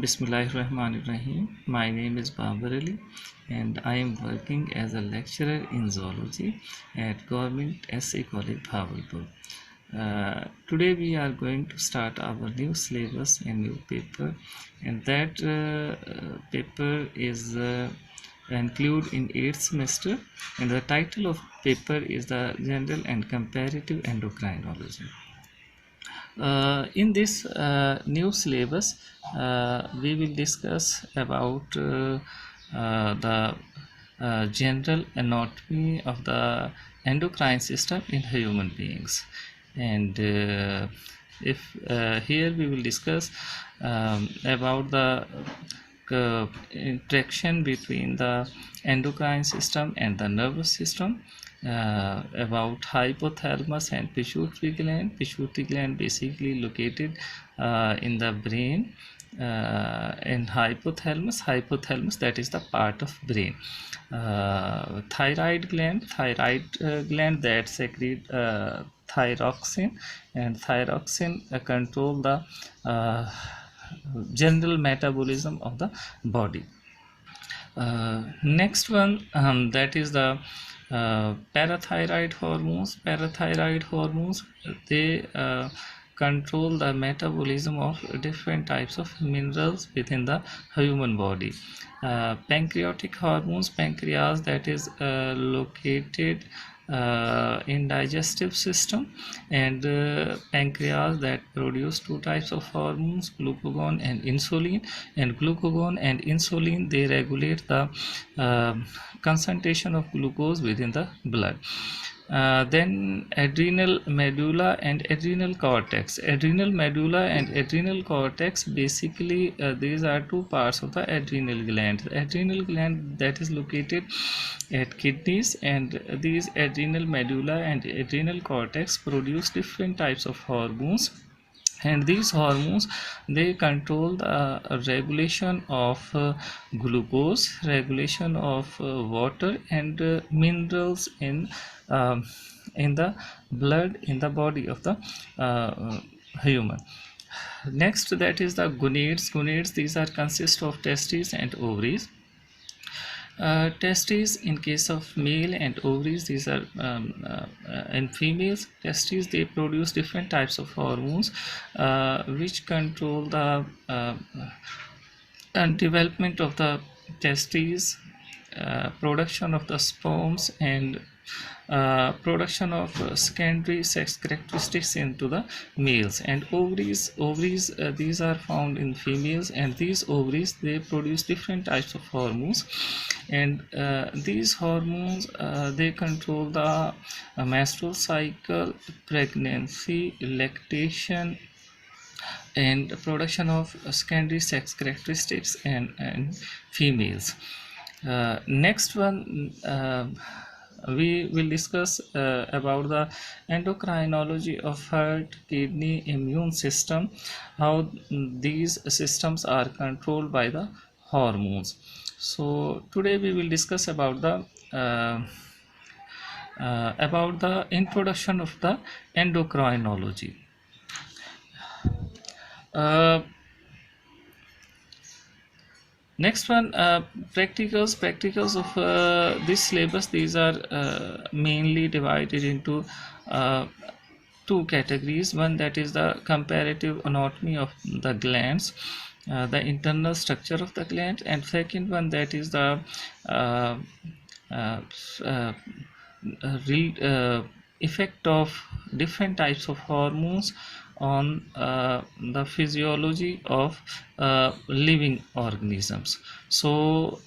Bismillahirrahmanirrahim. My name is Babar Ali and I am working as a lecturer in zoology at Government SC College Bhavalpur. Today we are going to start our new syllabus and new paper, and that paper is included in 8th semester, and the title of paper is the General and Comparative Endocrinology. In this new syllabus, we will discuss about the general anatomy of the endocrine system in human beings, and if here we will discuss about the interaction between the endocrine system and the nervous system, about hypothalamus and pituitary gland. Pituitary gland basically located in the brain, and hypothalamus that is the part of brain. Thyroid gland that secrete thyroxine, and thyroxine control the general metabolism of the body. Next one, that is the parathyroid hormones. Parathyroid hormones, they control the metabolism of different types of minerals within the human body. Pancreatic hormones, pancreas that is located in digestive system, and pancreas that produce two types of hormones, glucagon and insulin. And glucagon and insulin, they regulate the concentration of glucose within the blood. Then adrenal medulla and adrenal cortex. Adrenal medulla and adrenal cortex, basically these are two parts of the adrenal gland. Adrenal gland that is located at kidneys, and these adrenal medulla and adrenal cortex produce different types of hormones, and these hormones, they control the regulation of glucose, regulation of water and minerals in the blood, in the body of the human. Next, that is the gonads. Gonads, these are consist of testes and ovaries. Testes in case of male, and ovaries, these are in females. Testes, they produce different types of hormones which control the development of the testes, production of the sperms, and production of secondary sex characteristics into the males. And ovaries, these are found in females, and these ovaries, they produce different types of hormones, and these hormones, they control the menstrual cycle, pregnancy, lactation, and production of secondary sex characteristics and females. Next one, we will discuss about the endocrinology of heart, kidney, immune system, how these systems are controlled by the hormones. So today we will discuss about the introduction of the endocrinology. Next one, practicals of this syllabus. These are mainly divided into two categories. One, that is the comparative anatomy of the glands, the internal structure of the gland, and second one, that is the effect of different types of hormones on the physiology of living organisms. So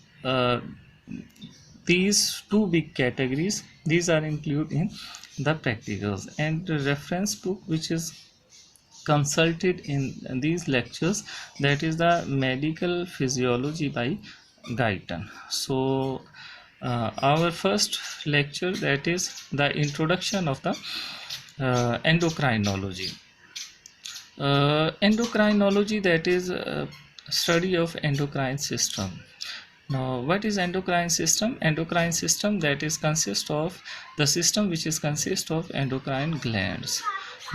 these two big categories, these are included in the practicals, and the reference book which is consulted in these lectures, that is the Medical Physiology by Guyton. So our first lecture, that is the introduction of the endocrinology. Endocrinology, that is study of endocrine system. Now, what is endocrine system? Endocrine system, that is consist of the system which is consist of endocrine glands.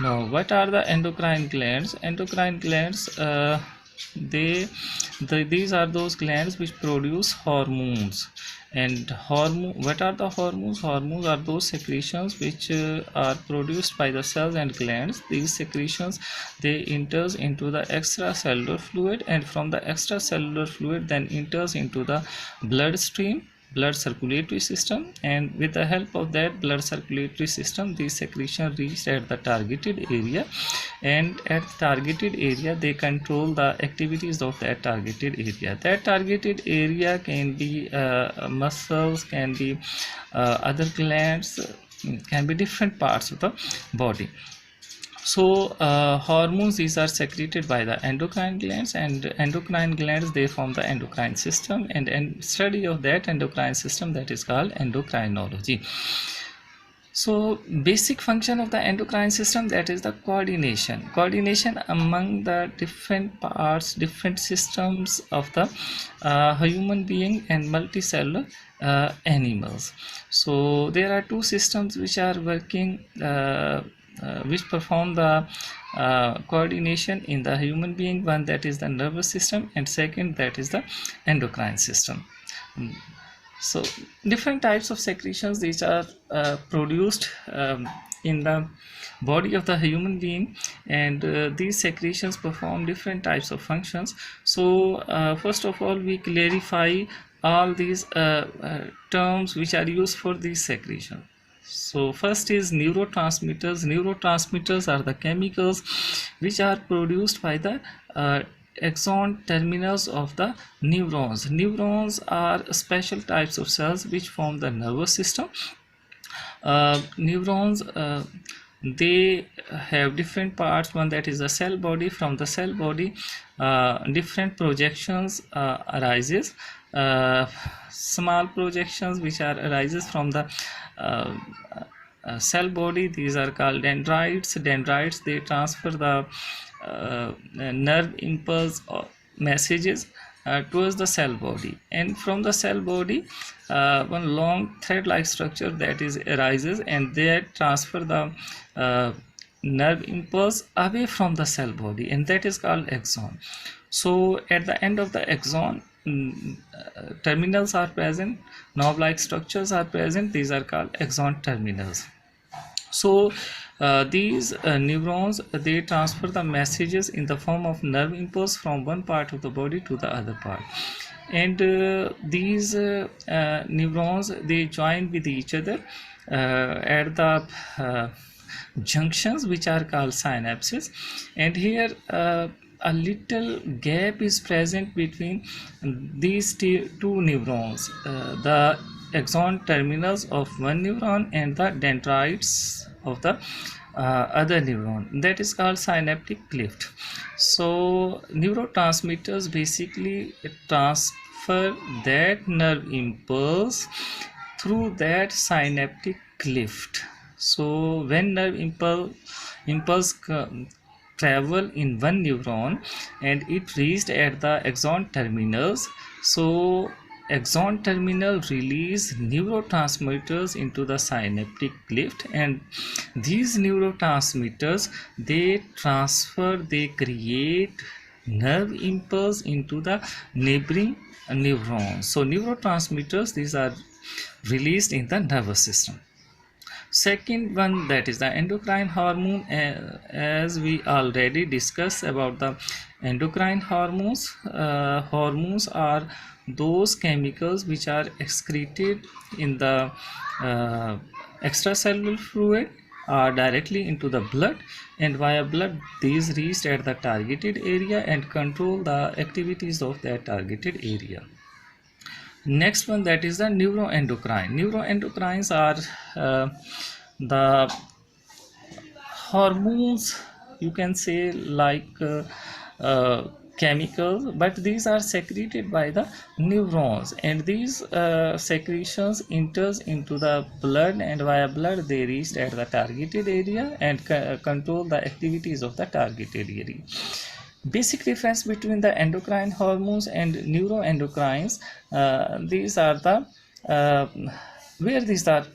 Now, what are the endocrine glands? Endocrine glands, These are those glands which produce hormones. And what are the hormones? Hormones are those secretions which are produced by the cells and glands. These secretions, they enters into the extracellular fluid, and from the extracellular fluid then enters into the bloodstream, blood circulatory system, and with the help of that blood circulatory system, these secretions reach at the targeted area, and at targeted area they control the activities of that targeted area. That targeted area can be muscles, can be other glands, can be different parts of the body. So hormones, these are secreted by the endocrine glands, and endocrine glands, they form the endocrine system, and study of that endocrine system, that is called endocrinology. So basic function of the endocrine system, that is the coordination among the different parts, different systems of the human being and multicellular animals. So there are two systems which are working, which perform the coordination in the human being. One, that is the nervous system, and second, that is the endocrine system. So different types of secretions, these are produced in the body of the human being, and these secretions perform different types of functions. So first of all, we clarify all these terms which are used for these secretions. So first is neurotransmitters. Neurotransmitters are the chemicals which are produced by the axon terminals of the neurons. Neurons are special types of cells which form the nervous system. Neurons, they have different parts. One, that is the cell body. From the cell body, different projections arises. Small projections which are arises from the cell body, these are called dendrites. Dendrites, they transfer the nerve impulse or messages towards the cell body, and from the cell body one long thread like structure that is arises, and they transfer the nerve impulse away from the cell body, and that is called axon. So at the end of the axon, terminals are present, knob like structures are present, these are called axon terminals. So these neurons, they transfer the messages in the form of nerve impulse from one part of the body to the other part, and these neurons, they join with each other at the junctions which are called synapses, and here a little gap is present between these two neurons, the axon terminals of one neuron and the dendrites of the other neuron, that is called synaptic cleft. So neurotransmitters basically transfer that nerve impulse through that synaptic cleft. So when nerve impulse travel in one neuron and it reached at the axon terminals, so axon terminal release neurotransmitters into the synaptic cleft, and these neurotransmitters, they transfer, they create nerve impulse into the neighboring neurons. So neurotransmitters, these are released in the nervous system. Second one, that is the endocrine hormone. As we already discussed about the endocrine hormones, hormones are those chemicals which are excreted in the extracellular fluid directly into the blood, and via blood these reach at the targeted area and control the activities of that targeted area. Next one, that is the neuroendocrine. Neuroendocrines are the hormones, you can say, like chemicals, but these are secreted by the neurons, and these secretions enters into the blood, and via blood they reach at the targeted area and control the activities of the targeted area. Basic difference between the endocrine hormones and neuroendocrines, these are the where these are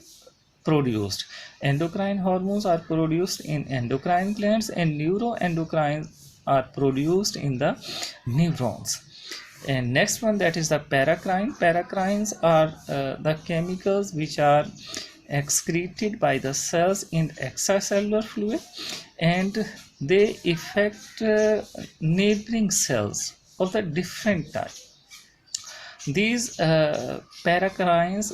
produced. Endocrine hormones are produced in endocrine glands, and neuroendocrine are produced in the neurons. And next one, that is the paracrine. Paracrines are the chemicals which are excreted by the cells in extracellular fluid, and they affect neighboring cells of the different type. These paracrines,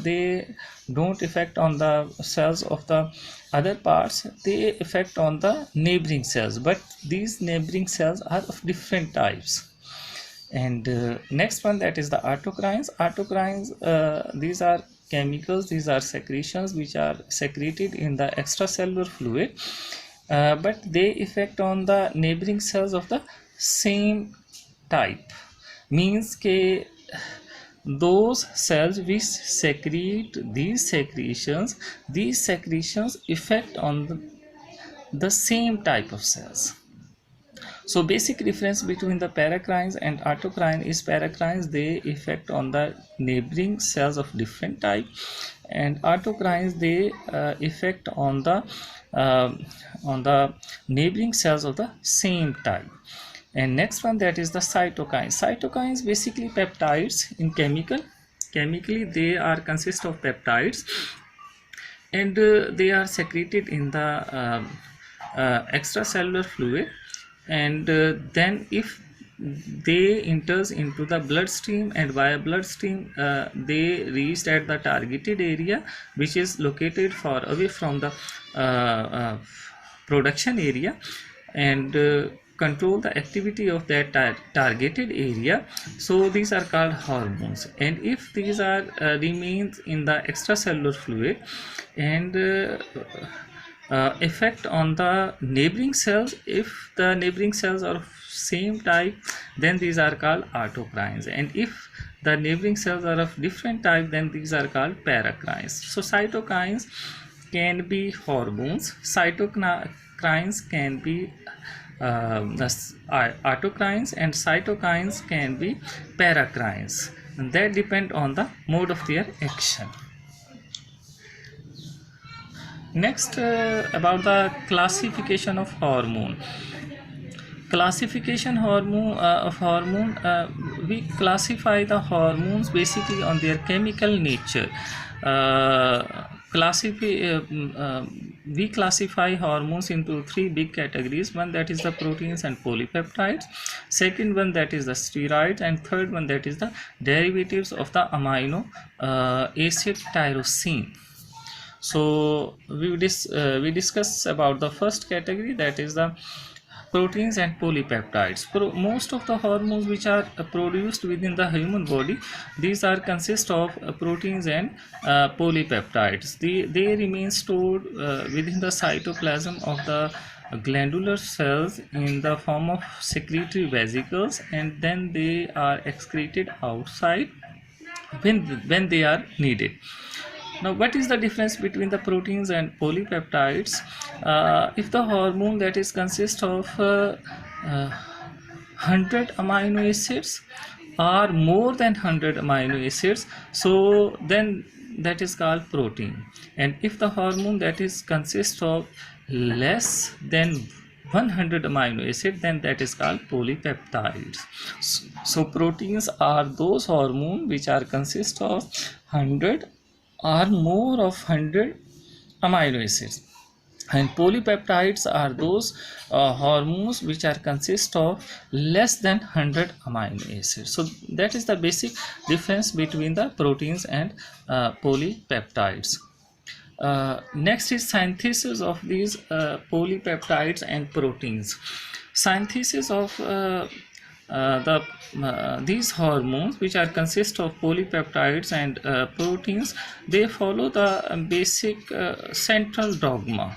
they don't affect on the cells of the other parts, they affect on the neighboring cells, but these neighboring cells are of different types. And next one, that is the autocrines. Autocrines, these are chemicals, these are secretions which are secreted in the extracellular fluid, but they affect on the neighboring cells of the same type. Means ke those cells which secrete these secretions affect on the same type of cells. So basic difference between the paracrines and autocrine is paracrines, they affect on the neighboring cells of different type, and autocrines, they affect on the neighboring cells of the same type. And next one, that is the cytokines. Cytokines basically peptides in chemically they are consist of peptides, and they are secreted in the extracellular fluid, and then if they enters into the bloodstream, and via bloodstream they reached at the targeted area which is located far away from the production area, and control the activity of that targeted area. So these are called hormones, and if these are remains in the extracellular fluid and effect on the neighboring cells, if the neighboring cells are of same type, then these are called autocrines, and if the neighboring cells are of different type, then these are called paracrines. So cytokines can be hormones, cytocrines can be autocrines, and cytokines can be paracrines, and that depend on the mode of their action. Next, about the classification of hormone. Classification of hormone, we classify the hormones basically on their chemical nature. We classify hormones into three big categories. One, that is the proteins and polypeptides. Second one, that is the steroids, and third one, that is the derivatives of the amino acid tyrosine. So we discuss about the first category, that is the proteins and polypeptides. Most of the hormones which are produced within the human body, these are consist of proteins and polypeptides. They remain stored within the cytoplasm of the glandular cells in the form of secretory vesicles, and then they are excreted outside when they are needed. Now, what is the difference between the proteins and polypeptides? If the hormone that is consist of 100 amino acids or more than 100 amino acids, so then that is called protein. And if the hormone that is consist of less than 100 amino acid, then that is called polypeptides. So proteins are those hormones which are consist of 100 or more of 100 amino acids, and polypeptides are those hormones which are consist of less than 100 amino acids. So that is the basic difference between the proteins and polypeptides. Next is synthesis of these polypeptides and proteins. Synthesis of these hormones which are consist of polypeptides and proteins, they follow the basic central dogma.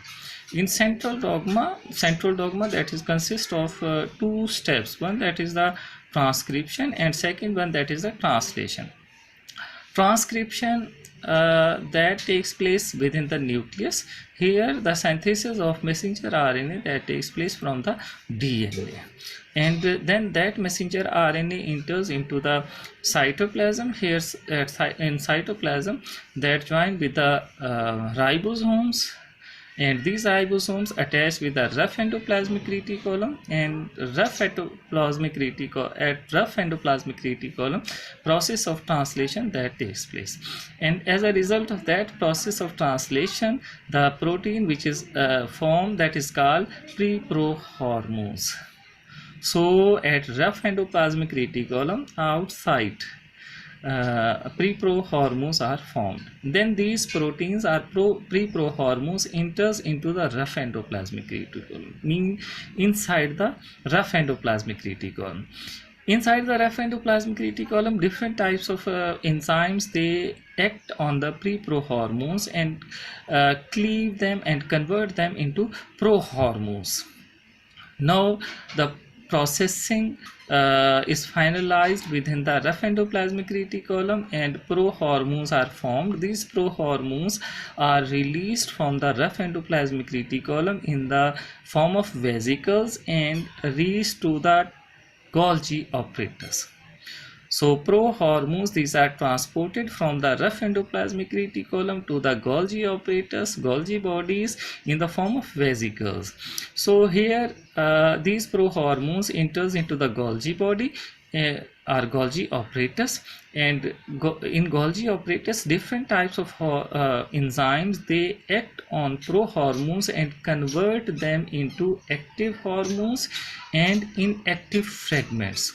In central dogma that is consist of two steps. One, that is the transcription, and second one, that is the translation. Transcription that takes place within the nucleus. Here the synthesis of messenger RNA that takes place from the DNA, and then that messenger RNA enters into the cytoplasm. Here in cytoplasm, that join with the ribosomes, and these ribosomes attach with the rough endoplasmic reticulum, and rough endoplasmic reticulum process of translation that takes place, and as a result of that process of translation, the protein which is formed, that is called preprohormones. So at rough endoplasmic reticulum outside, preprohormones are formed. Then these proteins are preprohormones enters into the rough endoplasmic reticulum, mean inside the rough endoplasmic reticulum. Inside the rough endoplasmic reticulum, different types of enzymes, they act on the preprohormones and cleave them and convert them into prohormones. Now the processing is finalized within the rough endoplasmic reticulum and prohormones are formed. These prohormones are released from the rough endoplasmic reticulum in the form of vesicles and reach to the Golgi apparatus. So prohormones, these are transported from the rough endoplasmic reticulum to the Golgi apparatus, Golgi bodies, in the form of vesicles. So here these prohormones enters into the Golgi body or Golgi apparatus, and in Golgi apparatus different types of enzymes, they act on prohormones and convert them into active hormones and inactive fragments.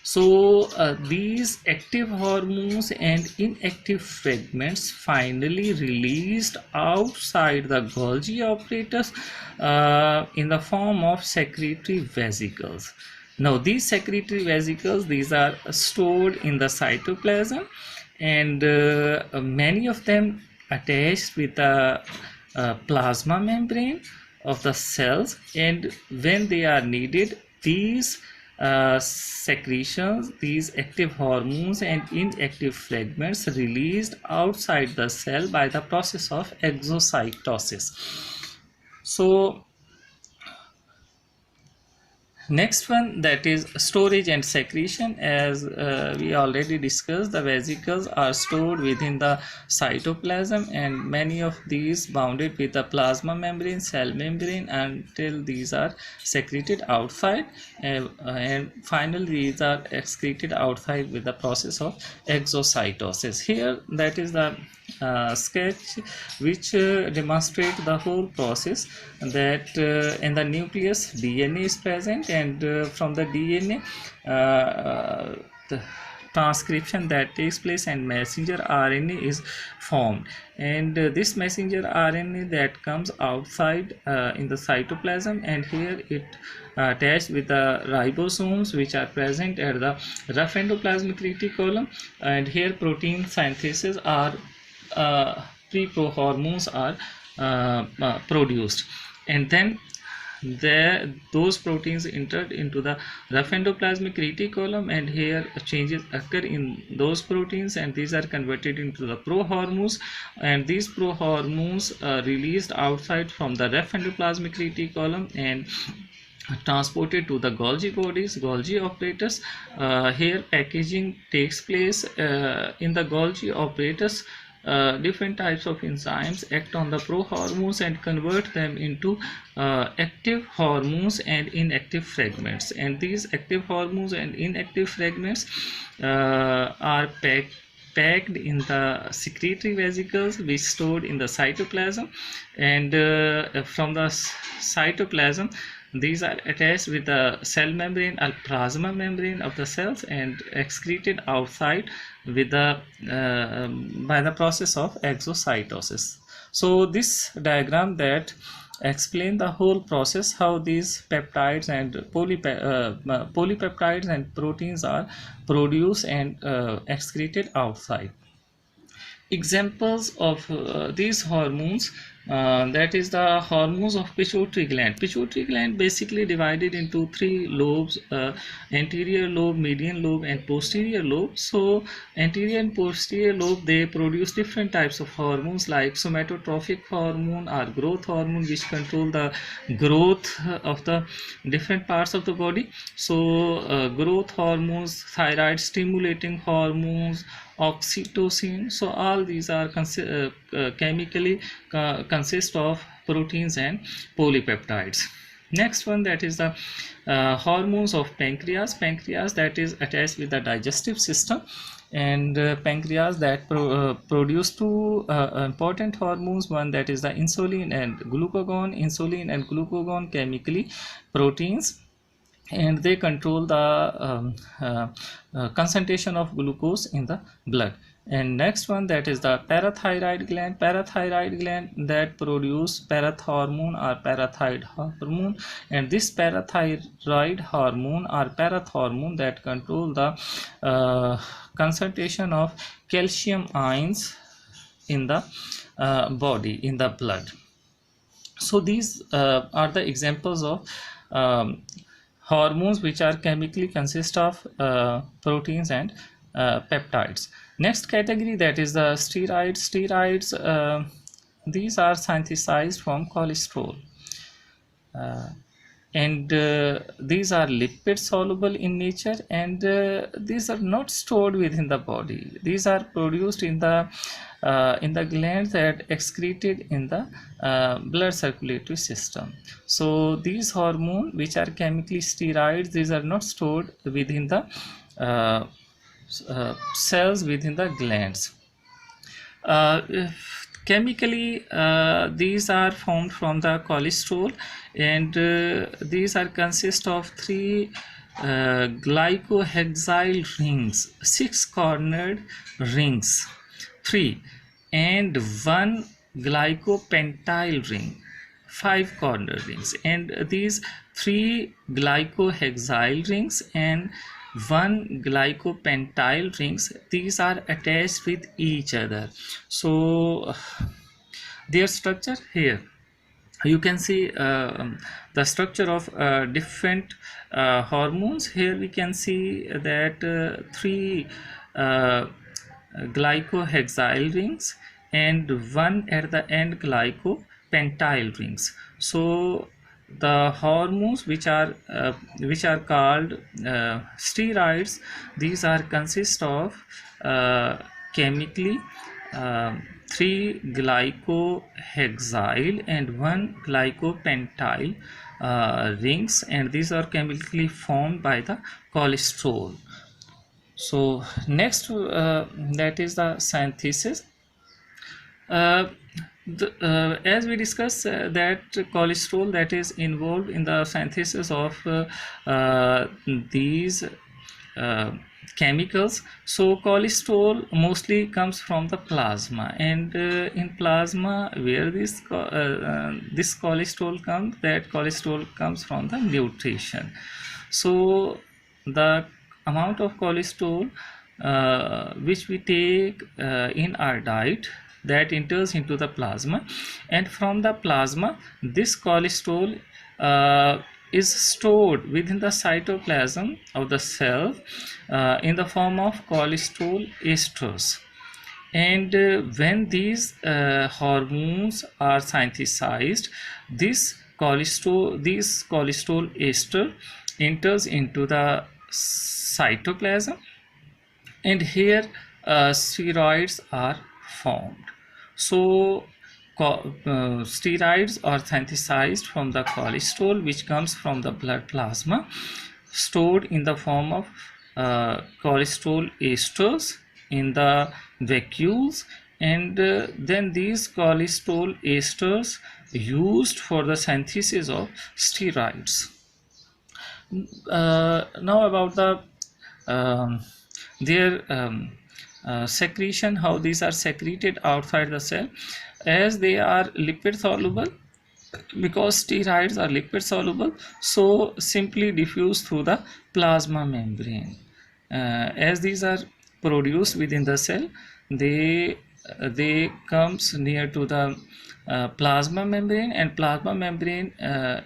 So these active hormones and inactive fragments finally released outside the Golgi apparatus in the form of secretory vesicles. Now these secretory vesicles, these are stored in the cytoplasm, and many of them attached with the plasma membrane of the cells, and when they are needed, these secretions, these active hormones and inactive fragments released outside the cell by the process of exocytosis. So next one, that is storage and secretion. As we already discussed, the vesicles are stored within the cytoplasm, and many of these bounded with the plasma membrane, cell membrane, until these are secreted outside, and finally these are excreted outside with the process of exocytosis. Here, that is the sketch which demonstrate the whole process, that in the nucleus DNA is present, and from the DNA the transcription that takes place and messenger RNA is formed, and this messenger RNA that comes outside in the cytoplasm, and here it attached with the ribosomes which are present at the rough endoplasmic reticulum, and here protein synthesis are preprohormones are produced, and then those proteins entered into the rough endoplasmic reticulum, and here changes occur in those proteins, and these are converted into the prohormones, and these prohormones released outside from the rough endoplasmic reticulum and transported to the Golgi bodies, Golgi apparatus. Here packaging takes place in the Golgi apparatus. Different types of enzymes act on the prohormones and convert them into active hormones and inactive fragments, and these active hormones and inactive fragments are packed in the secretory vesicles which stored in the cytoplasm, and from the cytoplasm these are attached with the cell membrane or plasma membrane of the cells and excreted outside with the by the process of exocytosis. So this diagram that explain the whole process, how these peptides and polypeptides and proteins are produced and excreted outside. Examples of these hormones, that is the hormones of pituitary gland. Pituitary gland basically divided into three lobes, anterior lobe, median lobe and posterior lobe. So anterior and posterior lobe, they produce different types of hormones like somatotrophic hormone or growth hormone, which control the growth of the different parts of the body. So growth hormones, thyroid stimulating hormones, oxytocin. So all these are chemically consist of proteins and polypeptides. Next one, that is the hormones of pancreas that is attached with the digestive system. And pancreas that produce two important hormones, one that is the insulin and glucagon chemically proteins, and they control the concentration of glucose in the blood. And next one, that is the parathyroid gland that produce parathormone or parathyroid hormone. And this parathyroid hormone or parathormone that control the concentration of calcium ions in the body, in the blood. So these are the examples of hormones which are chemically consist of proteins and peptides. Next category, that is the steroids. These are synthesized from cholesterol, and these are lipid soluble in nature, and these are not stored within the body. These are produced in the glands that excreted in the blood circulatory system. So these hormones which are chemically steroids, these are not stored within the cells within the glands. Chemically, these are formed from the cholesterol, and these are consist of three glycohexyl rings, 6-cornered rings, 3, and 1 glycopentyl ring, 5-cornered rings. And these 3 glycohexyl rings and 1 glycopentyl rings, these are attached with each other. So their structure, here you can see the structure of different hormones. Here we can see that 3 glycohexyl rings and 1 at the end glycopentyl rings. So the hormones which are called steroids, these are consist of chemically 3 glycohexyl and 1 glycopentyl rings, and these are chemically formed by the cholesterol. So next, that is the synthesis. As we discussed, that cholesterol that is involved in the synthesis of these chemicals. So cholesterol mostly comes from the plasma, and in plasma where this cholesterol comes, that cholesterol comes from the nutrition. So the amount of cholesterol which we take in our diet, that enters into the plasma, and from the plasma this cholesterol is stored within the cytoplasm of the cell in the form of cholesterol esters. And when these hormones are synthesized, this cholesterol ester enters into the cytoplasm, and here steroids are formed. So steroids are synthesized from the cholesterol which comes from the blood plasma, stored in the form of cholesterol esters in the vacuoles, and then these cholesterol esters used for the synthesis of steroids. Now about the their secretion, how these are secreted outside the cell. As they are lipid soluble, because steroids are lipid soluble, so simply diffuse through the plasma membrane. As these are produced within the cell, they comes near to the plasma membrane, and plasma membrane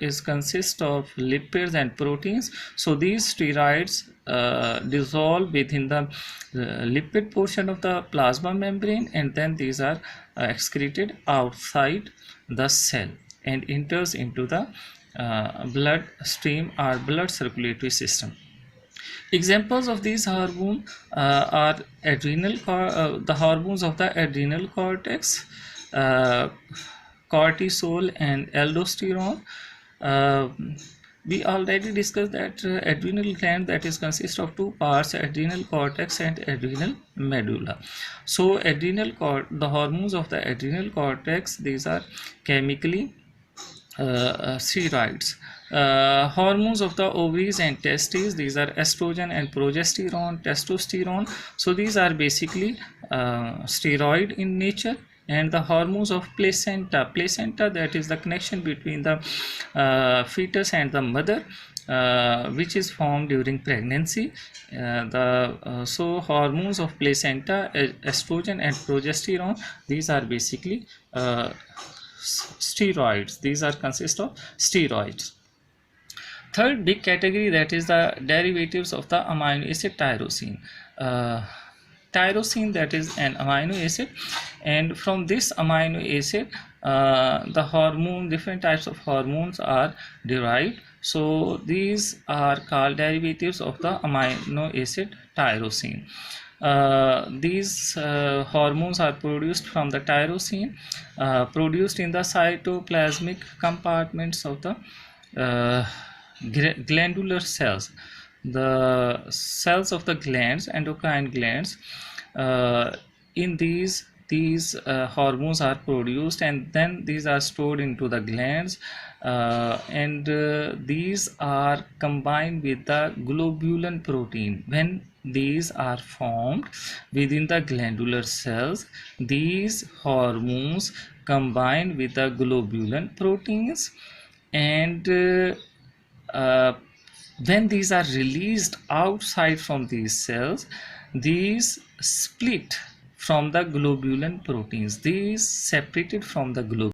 is consist of lipids and proteins. So these steroids dissolve within the lipid portion of the plasma membrane, and then these are excreted outside the cell and enters into the blood stream or blood circulatory system. Examples of these hormones are the hormones of the adrenal cortex, uh, cortisol and aldosterone. Uh, we already discussed that adrenal gland, that is consist of two parts, adrenal cortex and adrenal medulla. So the hormones of the adrenal cortex, these are chemically steroids. Hormones of the ovaries and testes, these are estrogen and progesterone, testosterone. So these are basically steroid in nature. And the hormones of placenta, that is the connection between the fetus and the mother, which is formed during pregnancy. So hormones of placenta, estrogen and progesterone, these are basically steroids. These are consist of steroids. Third big category, that is the derivatives of the amino acid tyrosine. Tyrosine, that is an amino acid, and from this amino acid different types of hormones are derived. So these are called derivatives of the amino acid tyrosine. These hormones are produced from the tyrosine, produced in the cytoplasmic compartments of the uh, glandular cells, the cells of the glands, endocrine glands. In these hormones are produced, and then these are stored into the glands, and these are combined with the globulin protein. When these are formed within the glandular cells, these hormones combine with the globulin proteins, and when these are released outside from these cells, these split from the globulin proteins. These separated from the globulin